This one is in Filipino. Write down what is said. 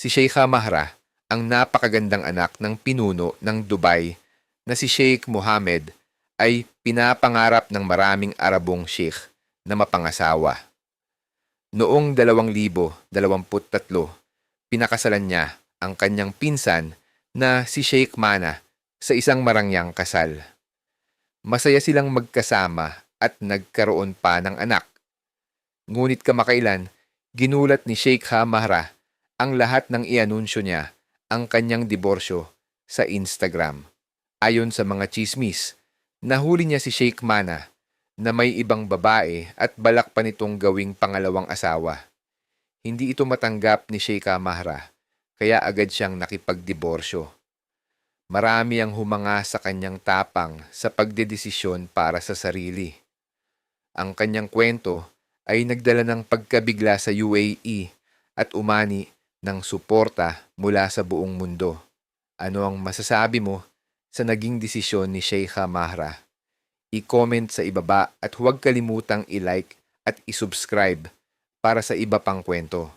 Si Sheikha Mahra, ang napakagandang anak ng pinuno ng Dubai na si Sheikh Mohammed, ay pinapangarap ng maraming Arabong sheikh na mapangasawa. Noong 2023, pinakasalan niya ang kanyang pinsan na si Sheikh Mana sa isang marangyang kasal. Masaya silang magkasama at nagkaroon pa ng anak. Ngunit kamakailan, ginulat ni Sheikha Mahra ang lahat ng ianunsyo niya ang kanyang diborsyo sa Instagram. Ayon sa mga chismis, nahuli niya si Sheikh Mana na may ibang babae at balak pa nitong gawing pangalawang asawa. Hindi ito matanggap ni Sheikha Mahra, kaya agad siyang nakipagdiborsyo. Marami ang humanga sa kanyang tapang sa pagdedesisyon para sa sarili. Ang kanyang kwento ay nagdala ng pagkabigla sa UAE at umani ng suporta mula sa buong mundo. Ano ang masasabi mo sa naging desisyon ni Sheikha Mahra? I-comment sa ibaba at huwag kalimutang i-like at i-subscribe para sa iba pang kwento.